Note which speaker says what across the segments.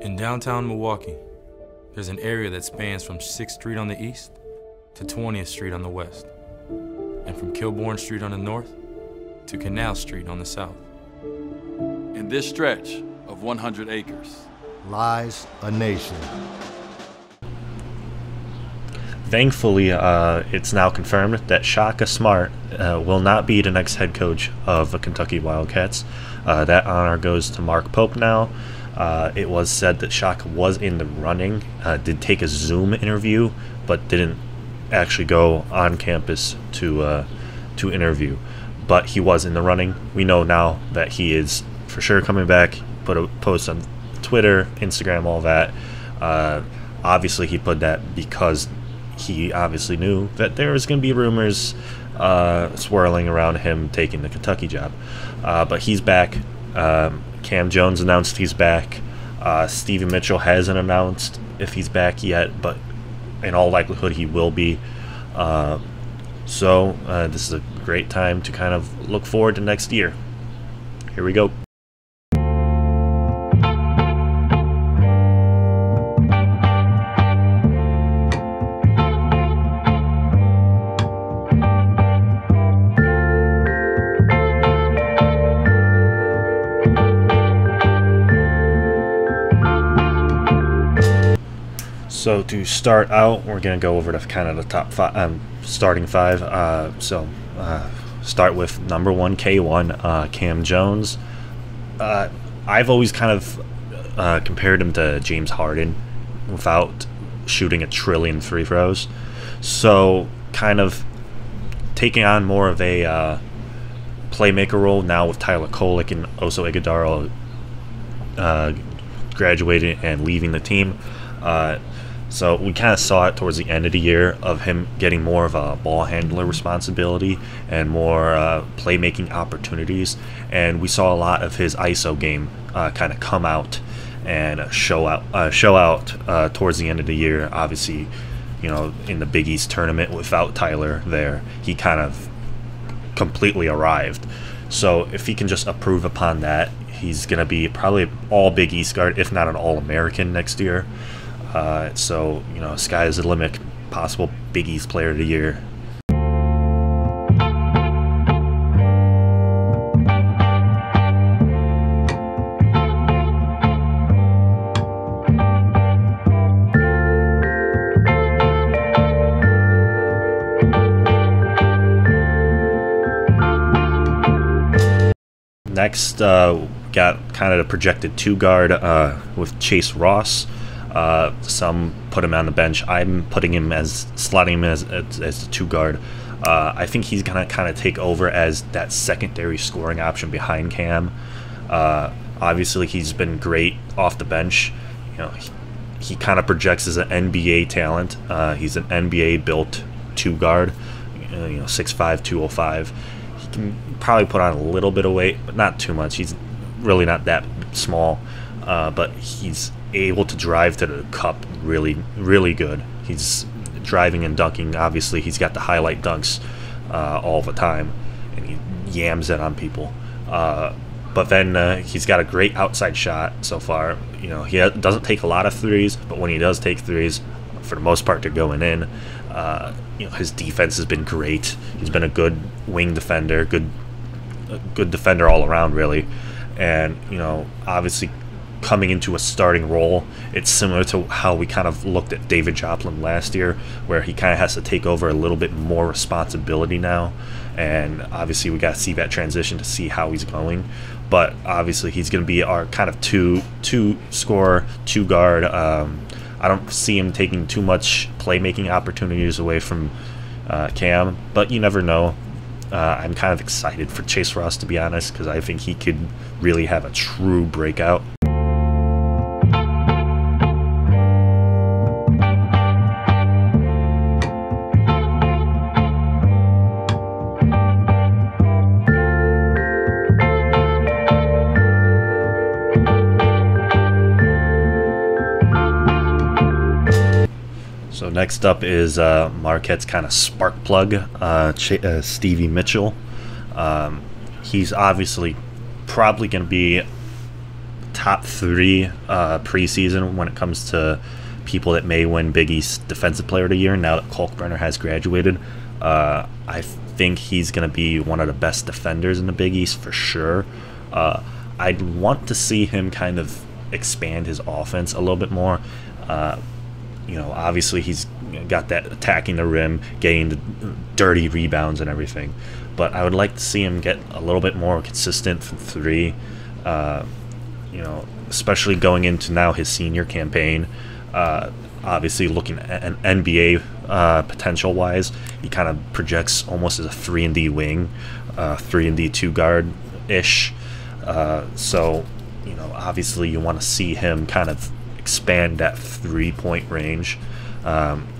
Speaker 1: In downtown Milwaukee, there's an area that spans from 6th Street on the east to 20th Street on the west, and from Kilbourne Street on the north to Canal Street on the south.
Speaker 2: In this stretch of 100 acres
Speaker 3: lies a nation.
Speaker 4: Thankfully, it's now confirmed that Shaka Smart will not be the next head coach of the Kentucky Wildcats. That honor goes to Mark Pope now. It was said that Shaka was in the running, did take a Zoom interview, but didn't actually go on campus to interview. But he was in the running. We know now that he is for sure coming back. Put a post on Twitter, Instagram, all that. Obviously, he put that because he obviously knew that there was going to be rumors swirling around him taking the Kentucky job. But he's back. Cam Jones announced he's back. Stevie Mitchell hasn't announced if he's back yet, but in all likelihood he will be. So this is a great time to kind of look forward to next year. Here we go. So to start out, we're going to go over to kind of the top five, starting five. Start with number one, K1, Cam Jones. I've always kind of compared him to James Harden without shooting a trillion free throws. So kind of taking on more of a playmaker role now with Tyler Kolek and Oso Ighodaro graduating and leaving the team. So we kind of saw it towards the end of the year of him getting more of a ball handler responsibility and more playmaking opportunities, and we saw a lot of his ISO game kind of come out and show out towards the end of the year. Obviously, you know, in the Big East tournament without Tyler there, he kind of completely arrived. So if he can just improve upon that, he's going to be probably all Big East guard, if not an All-American next year. So, you know, sky is the limit. Possible Big East Player of the Year. Next, got kind of the projected two guard with Chase Ross. Some put him on the bench. I'm putting him slotting him as the two guard. I think he's gonna kind of take over as that secondary scoring option behind Cam. Obviously, he's been great off the bench. You know, he kind of projects as an NBA talent. He's an NBA built two guard. You know, 6'5", 205. He can probably put on a little bit of weight, but not too much. He's really not that small, but he's able to drive to the cup really, really good. He's driving and dunking. Obviously, he's got the highlight dunks all the time, and he yams it on people. But then he's got a great outside shot so far. You know, he doesn't take a lot of threes, but when he does take threes, for the most part, they're going in. You know, his defense has been great. He's been a good wing defender, good defender all around, really. And you know, obviously, coming into a starting role, it's similar to how we kind of looked at David Joplin last year, where he kind of has to take over a little bit more responsibility now. And obviously, we got to see that transition to see how he's going. But obviously, he's going to be our kind of two scorer, two guard. I don't see him taking too much playmaking opportunities away from Cam, but you never know. I'm kind of excited for Chase Ross, to be honest, because I think he could really have a true breakout. So next up is Marquette's kind of spark plug, Stevie Mitchell. He's obviously probably going to be top 3 preseason when it comes to people that may win Big East Defensive Player of the Year now that Kalkbrenner has graduated. I think he's going to be one of the best defenders in the Big East for sure. I'd want to see him kind of expand his offense a little bit more. Obviously he's got that attacking the rim, getting the dirty rebounds and everything. But I would like to see him get a little bit more consistent from 3. Especially going into now his senior campaign. Obviously looking at an NBA potential-wise, he kind of projects almost as a 3-and-D wing, 3-and-D 2-guard-ish. Obviously you want to see him kind of expand that 3-point range.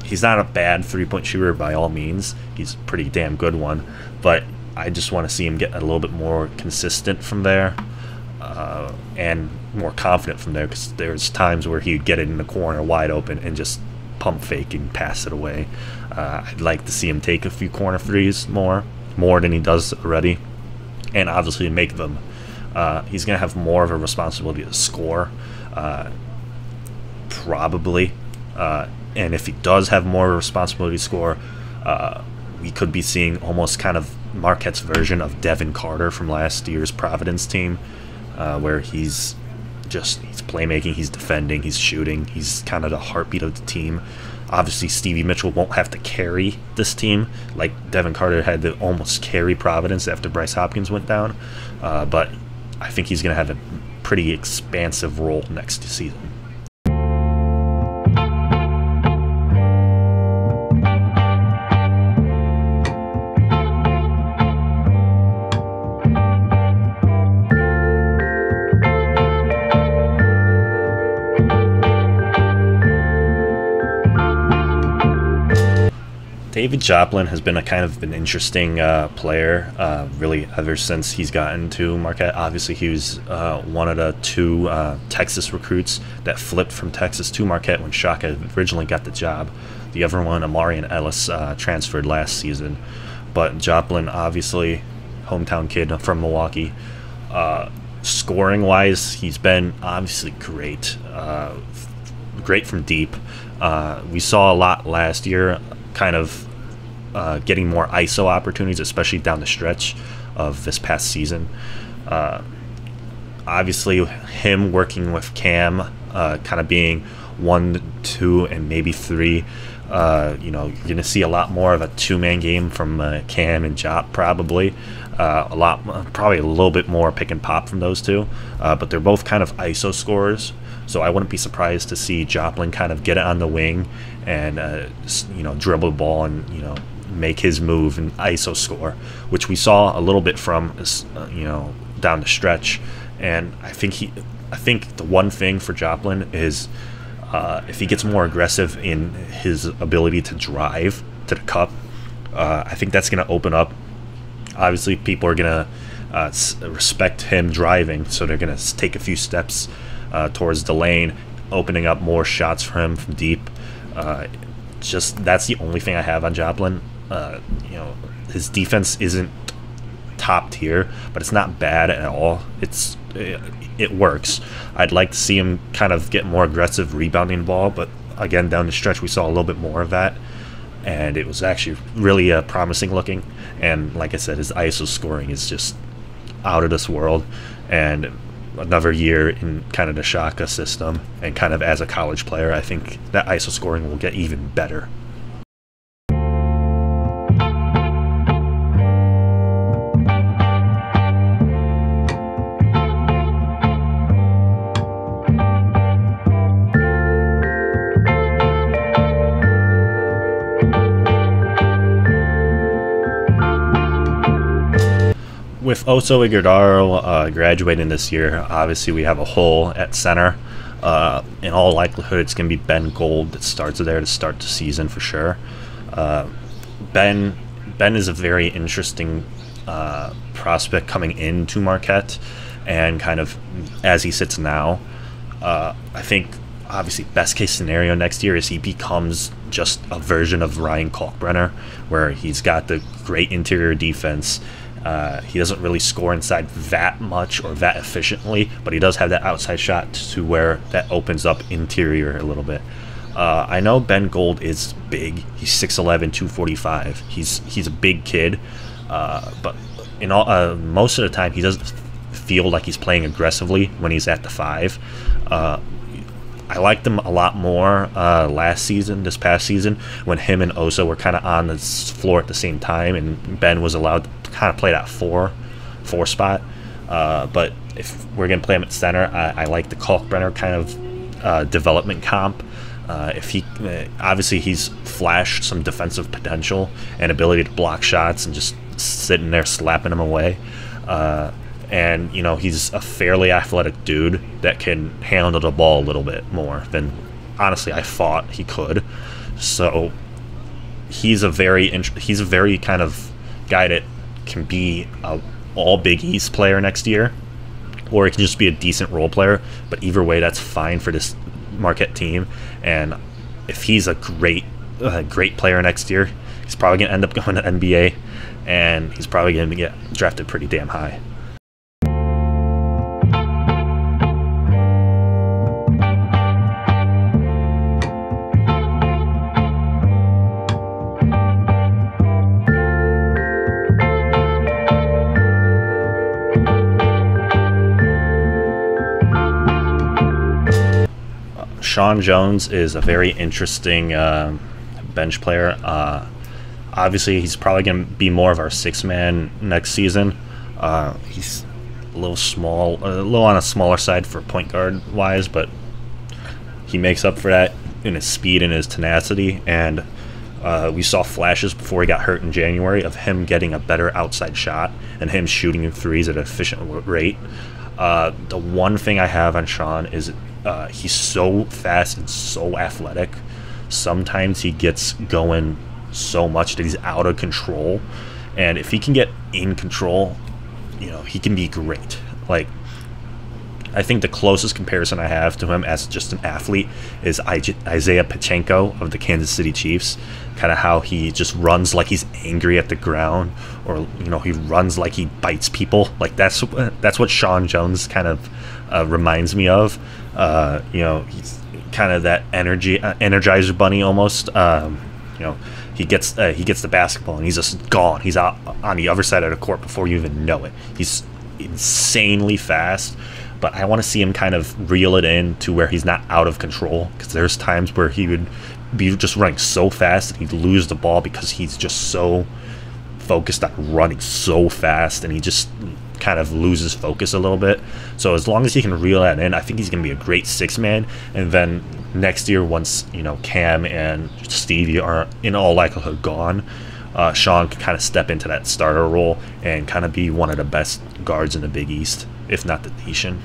Speaker 4: He's not a bad 3-point shooter by all means. He's a pretty damn good one. But I just want to see him get a little bit more consistent from there. And more confident from there, because there's times where he'd get it in the corner wide open and just pump fake and pass it away. I'd like to see him take a few corner threes more than he does already, and obviously make them. He's going to have more of a responsibility to score, probably. And if he does have more of a responsibility to score, we could be seeing almost kind of Marquette's version of Devin Carter from last year's Providence team. Where he's playmaking, he's defending, he's shooting, he's kind of the heartbeat of the team. Obviously, Stevie Mitchell won't have to carry this team like Devin Carter had to almost carry Providence after Bryce Hopkins went down. But I think he's going to have a pretty expansive role next season. David Joplin has been an interesting player, really, ever since he's gotten to Marquette. Obviously, he was one of the 2 Texas recruits that flipped from Texas to Marquette when Shaka originally got the job. The other one, Amarian Ellis, transferred last season. But Joplin, obviously, hometown kid from Milwaukee. Scoring-wise, he's been obviously great. Great from deep. We saw a lot last year, kind of getting more ISO opportunities, especially down the stretch of this past season. Obviously, him working with Cam, kind of being 1, 2, and maybe 3. You're going to see a lot more of a 2-man game from Cam and Jop, probably. Probably a little bit more pick and pop from those 2. But they're both kind of ISO scorers. So I wouldn't be surprised to see Joplin kind of get it on the wing and dribble the ball and make his move and ISO score, which we saw a little bit from down the stretch. And I think the one thing for Joplin is if he gets more aggressive in his ability to drive to the cup, I think that's going to open up. Obviously, people are going to respect him driving, so they're going to take a few steps towards the lane, opening up more shots for him from deep. That's the only thing I have on Joplin. His defense isn't top tier, but it's not bad at all. It works. I'd like to see him kind of get more aggressive rebounding the ball, but again, down the stretch we saw a little bit more of that, and it was actually really promising looking. And like I said, his ISO scoring is just out of this world, and another year in kind of the Shaka system and kind of as a college player, I think that ISO scoring will get even better. With Oso Ighodaro graduating this year, obviously we have a hole at center. In all likelihood, it's going to be Ben Gold that starts there to start the season for sure. Ben is a very interesting prospect coming into Marquette, and kind of as he sits now, I think obviously best case scenario next year is he becomes just a version of Ryan Kalkbrenner, where he's got the great interior defense. He doesn't really score inside that much or that efficiently, but he does have that outside shot to where that opens up interior a little bit. I know Ben Gold is big. He's 6'11", 245. He's a big kid, but in all most of the time he doesn't feel like he's playing aggressively when he's at the 5. I liked him a lot more this past season, when him and Osa were kind of on the floor at the same time, and Ben was allowed to kind of play that 4 spot. But if we're going to play him at center, I like the Kalkbrenner kind of development comp. Obviously he's flashed some defensive potential and ability to block shots and just sitting there slapping them away. And, he's a fairly athletic dude that can handle the ball a little bit more than, honestly, I thought he could. So he's a very kind of guy that can be a all Big East player next year, or he can just be a decent role player. But either way, that's fine for this Marquette team. And if he's a great player next year, he's probably going to end up going to NBA, and he's probably going to get drafted pretty damn high. Sean Jones is a very interesting bench player. Obviously, he's probably going to be more of our 6-man next season. He's a little on a smaller side for point guard wise, but he makes up for that in his speed and his tenacity. And we saw flashes before he got hurt in January of him getting a better outside shot and him shooting threes at an efficient rate. The one thing I have on Sean is he's so fast and so athletic. Sometimes he gets going so much that he's out of control, and if he can get in control, he can be great. Like, I think the closest comparison I have to him as just an athlete is Isaiah Pachenko of the Kansas City Chiefs. Kind of how he just runs like he's angry at the ground, or he runs like he bites people. Like that's what Sean Jones kind of reminds me of. He's kind of that Energizer Bunny almost. He gets the basketball and he's just gone. He's out on the other side of the court before you even know it. He's insanely fast, but I want to see him kind of reel it in to where he's not out of control, because there's times where he would be just running so fast that he'd lose the ball because he's just so focused on running so fast, and he just kind of loses focus a little bit. So as long as he can reel that in, I think he's going to be a great 6-man. And then next year, once Cam and Stevie are in all likelihood gone, Sean can kind of step into that starter role and kind of be one of the best guards in the Big East, if not the nation.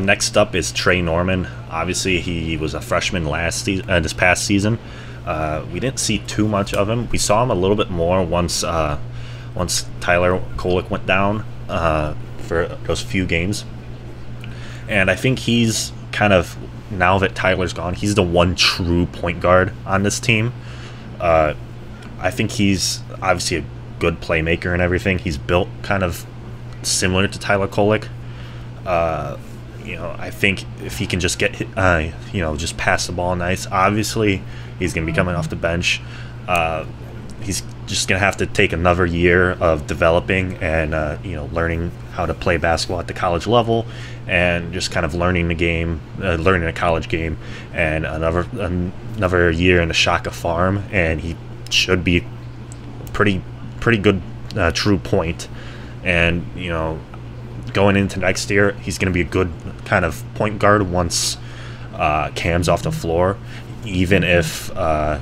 Speaker 4: Next up is Trey Norman. Obviously, he was a freshman this past season. We didn't see too much of him. We saw him a little bit more once Tyler Kolek went down for those few games. And I think he's kind of, now that Tyler's gone, he's the one true point guard on this team. I think he's obviously a good playmaker and everything. He's built kind of similar to Tyler Kolek. I think if he can just get, just pass the ball nice. Obviously, he's going to be coming off the bench. He's just going to have to take another year of developing and, learning how to play basketball at the college level, and just kind of learning the game, learning a college game, and another year in the Shaka farm, and he should be pretty good true point. And, going into next year, he's going to be a good kind of point guard once Cam's off the floor, even if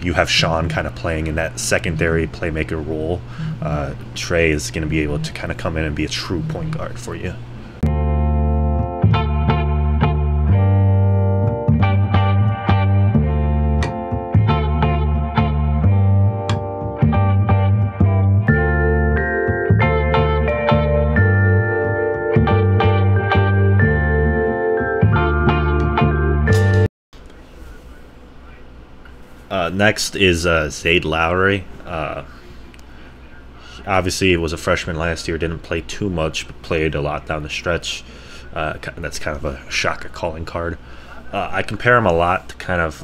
Speaker 4: you have Sean kind of playing in that secondary playmaker role. Trey is going to be able to kind of come in and be a true point guard for you. Next is Zayd Lowry. Obviously, he was a freshman last year, didn't play too much, but played a lot down the stretch. That's kind of a Shaka calling card. I compare him a lot to kind of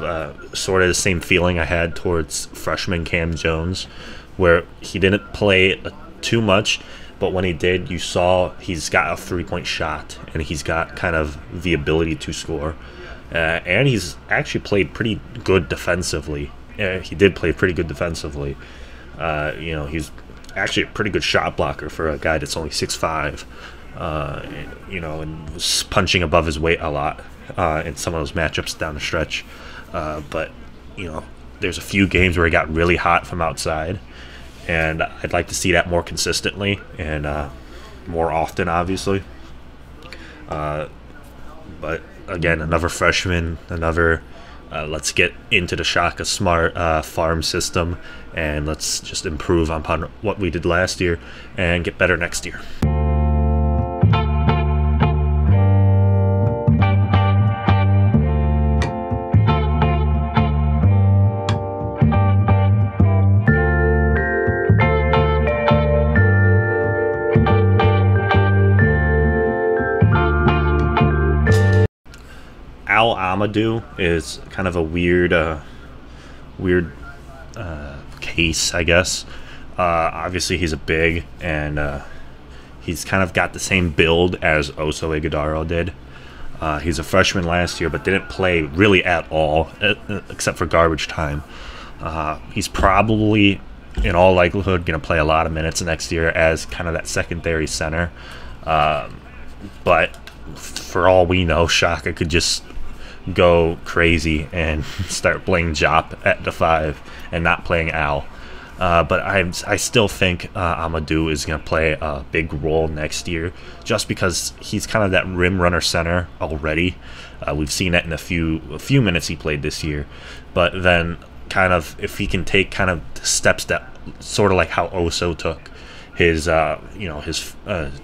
Speaker 4: sort of the same feeling I had towards freshman Cam Jones, where he didn't play too much, but when he did, you saw he's got a three-point shot, and he's got kind of the ability to score. And he's actually played pretty good defensively. He did play pretty good defensively. He's actually a pretty good shot blocker for a guy that's only 6'5", and was punching above his weight a lot in some of those matchups down the stretch. But there's a few games where he got really hot from outside, and I'd like to see that more consistently and more often, obviously. But again, another freshman, let's get into the Shaka Smart farm system, and let's just improve upon what we did last year and get better next year. Al Amadou is kind of a weird case, I guess. Obviously, he's a big, and he's kind of got the same build as Oso Ighodaro did. He's a freshman last year, but didn't play really at all, except for garbage time. He's probably, in all likelihood, going to play a lot of minutes next year as kind of that secondary center. But for all we know, Shaka could just go crazy and start playing Jop at the 5 and not playing Al. But I still think Amadou is going to play a big role next year, just because he's kind of that rim runner center already. We've seen that in a few minutes he played this year. But then kind of if he can take kind of steps that sort of like how Oso took his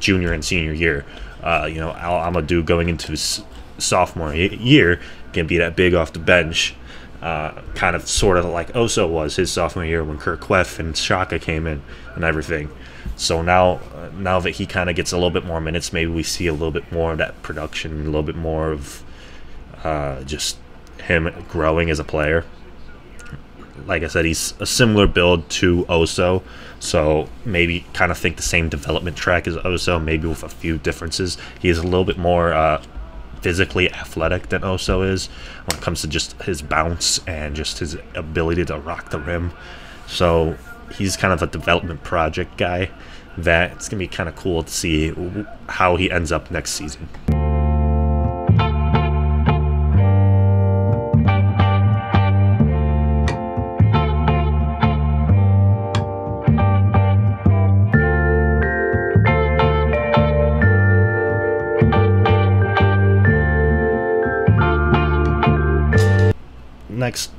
Speaker 4: junior and senior year. Al Amadou going into his sophomore year can be that big off the bench, kind of sort of like Oso was his sophomore year when Kurt Queff and Shaka came in and everything. So now that he kind of gets a little bit more minutes, maybe we see a little bit more of that production, a little bit more of just him growing as a player. Like I said, he's a similar build to Oso, so maybe kind of think the same development track as Oso, maybe with a few differences. He is a little bit more physically athletic than Oso is when it comes to just his bounce and just his ability to rock the rim. So he's kind of a development project guy that it's going to be kind of cool to see how he ends up next season.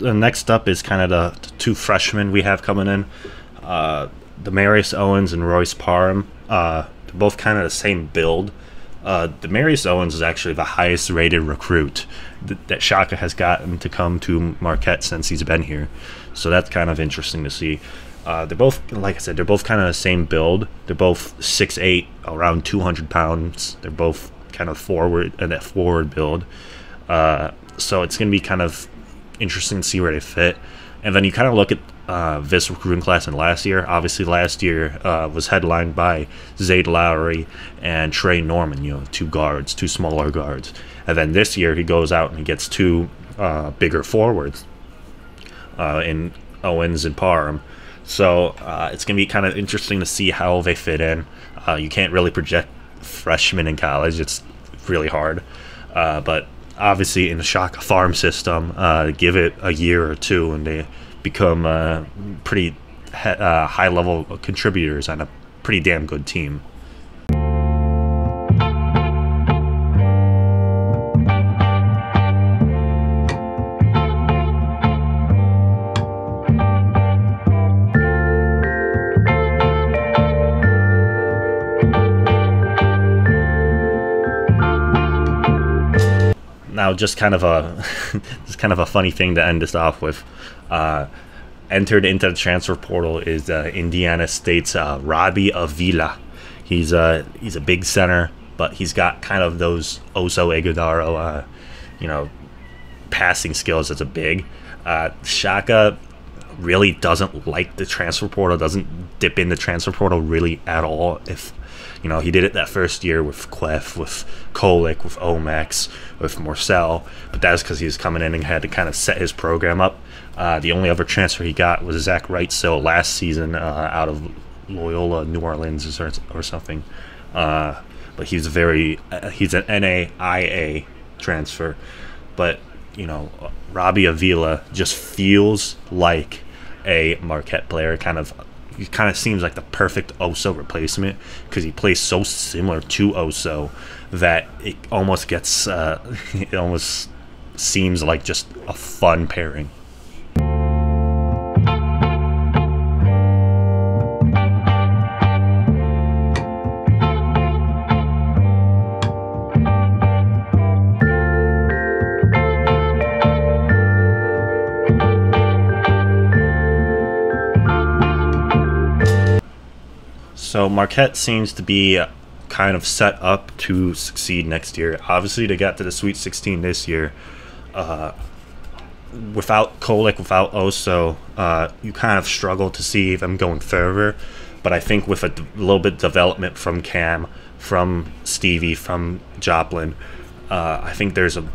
Speaker 4: Next up is kind of the two freshmen we have coming in, Demarius Owens and Royce Parham. They're both kind of the same build. Demarius Owens is actually the highest rated recruit that Shaka has gotten to come to Marquette since he's been here, so that's kind of interesting to see. They're both, like I said, they're both kind of the same build. They're both 6'8", around 200 pounds. They're both kind of that forward build. So it's going to be kind of interesting to see where they fit. And then you kind of look at this recruiting class in last year. Obviously, last year was headlined by Zayd Lowry and Trey Norman, two smaller guards. And then this year he goes out and he gets two bigger forwards in Owens and Parham. So it's going to be kind of interesting to see how they fit in. You can't really project freshmen in college. It's really hard. But obviously in the Shaka farm system, give it a year or two and they become pretty high-level contributors on a pretty damn good team. Now now just kind of a just kind of a funny thing to end this off with. Entered into the transfer portal is Indiana State's Robbie Avila. He's a big center, but he's got kind of those Oso Ighodaro, passing skills as a big. Shaka really doesn't like the transfer portal, doesn't dip in the transfer portal really at all. If he did it that first year with Quef, with Kolik, with Omex, with Morcel, but that was because he was coming in and had to kind of set his program up. The only other transfer he got was Zach Wrightstill last season out of Loyola New Orleans or something. But he's an NAIA transfer. But Robbie Avila just feels like a Marquette player. He kind of seems like the perfect Oso replacement because he plays so similar to Oso that it almost gets it almost seems like just a fun pairing. So Marquette seems to be kind of set up to succeed next year. Obviously, they got to the Sweet 16 this year. Without Kolik, without Oso, you kind of struggle to see them going further. But I think with a little bit of development from Cam, from Stevie, from Joplin, I think there's a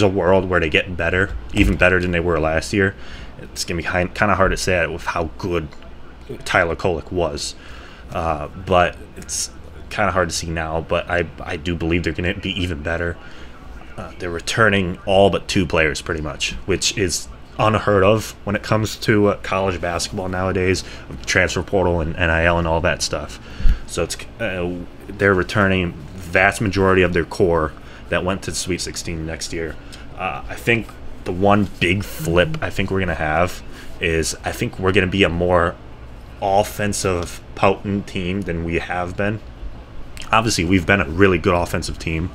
Speaker 4: world where they get better, even better than they were last year. It's gonna be kind of hard to say it with how good Tyler Kolik was, but it's kind of hard to see now. But I do believe they're going to be even better. They're returning all but 2 players pretty much, which is unheard of when it comes to college basketball nowadays, transfer portal and NIL and all that stuff. So it's they're returning vast majority of their core that went to the Sweet 16 next year. I think the one big flip I think we're going to have is I think we're going to be a more offensive potent team than we have been. Obviously we've been a really good offensive team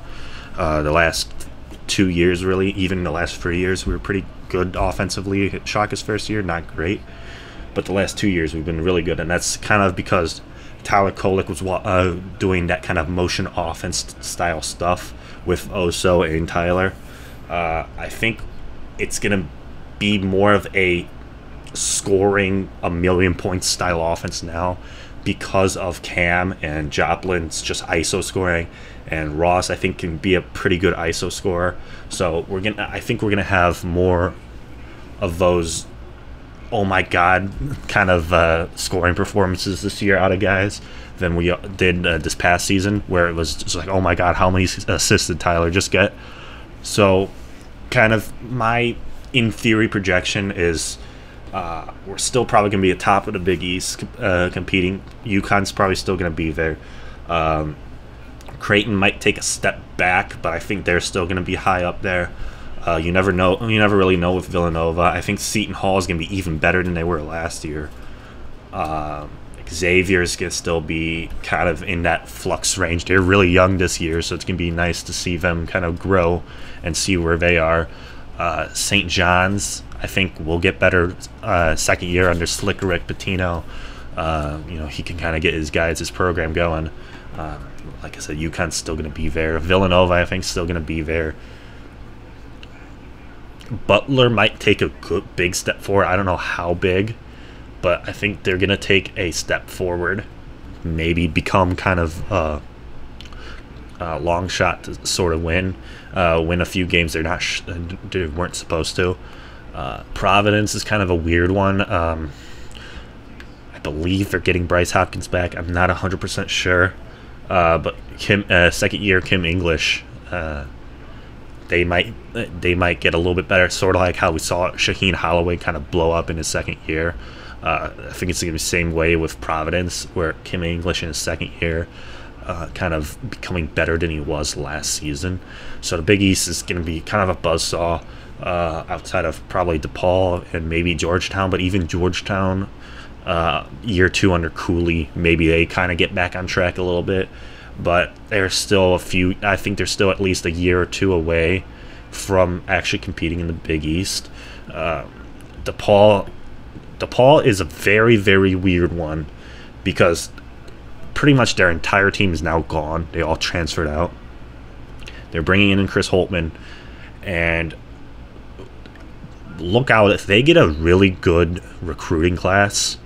Speaker 4: the last 2 years, really. Even the last 3 years we were pretty good offensively. Shaka's first year not great, but the last 2 years we've been really good, and that's kind of because Tyler Kolik was doing that kind of motion offense style stuff with Oso and Tyler. I think it's gonna be more of a scoring a million points style offense now because of Cam and Joplin's just ISO scoring, and Ross I think can be a pretty good ISO scorer. So I think we're gonna have more of those oh my god kind of scoring performances this year out of guys than we did this past season, where it was just like, oh my god, how many assists did Tyler just get? So kind of my in theory projection is we're still probably going to be at top of the Big East competing. UConn's probably still going to be there. Creighton might take a step back, but I think they're still going to be high up there. You never know. You never really know with Villanova. I think Seton Hall is going to be even better than they were last year. Xavier's going to still be kind of in that flux range. They're really young this year, so it's going to be nice to see them kind of grow and see where they are. St. John's, I think, will get better second year under Slick Rick Pitino. He can kind of get his guys, his program going. Like I said, UConn's still going to be there. Villanova, I think, is still going to be there. Butler might take a good big step forward. I don't know how big, but I think they're going to take a step forward. Maybe become kind of a long shot to sort of win a few games they weren't supposed to. Providence is kind of a weird one. I believe they're getting Bryce Hopkins back. I'm not 100% sure. But second year Kim English, they might get a little bit better, sort of like how we saw Shaheen Holloway kind of blow up in his second year. I think it's going to be the same way with Providence, where Kim English in his second year kind of becoming better than he was last season. So the Big East is going to be kind of a buzzsaw outside of probably DePaul and maybe Georgetown, but even Georgetown, year 2 under Cooley, maybe they kind of get back on track a little bit. but there's still a few. I think they're still at least a year or two away from actually competing in the Big East. DePaul is a very, very weird one because pretty much their entire team is now gone. They all transferred out. They're bringing in Chris Holtmann, and look out if they get a really good recruiting class,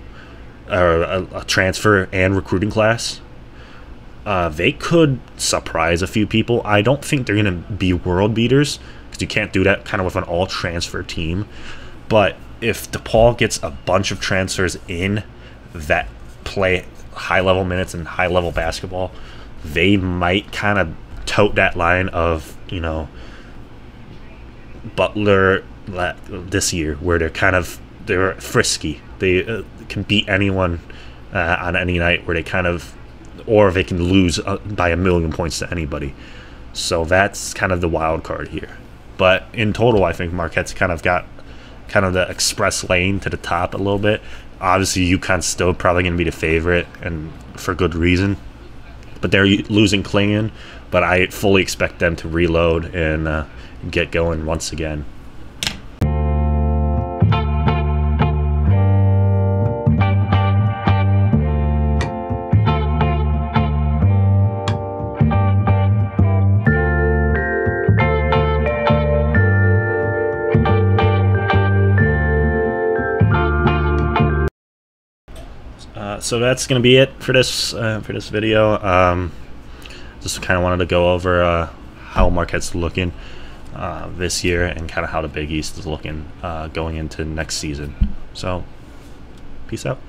Speaker 4: or a transfer and recruiting class. They could surprise a few people. I don't think they're going to be world beaters because you can't do that kind of with an all-transfer team. But if DePaul gets a bunch of transfers in that play high-level minutes and high-level basketball, they might kind of tote that line of, you know, Butler this year, where they're frisky. They can beat anyone on any night, where they kind of, or they can lose by 1,000,000 points to anybody. So that's kind of the wild card here. But in total, I think Marquette's kind of got the express lane to the top a little bit. Obviously, UConn's still probably going to be the favorite, and for good reason. But they're losing Klingon, but I fully expect them to reload and get going once again. So that's gonna be it for this video. Just kind of wanted to go over how Marquette's looking this year, and kind of how the Big East is looking going into next season. So, peace out.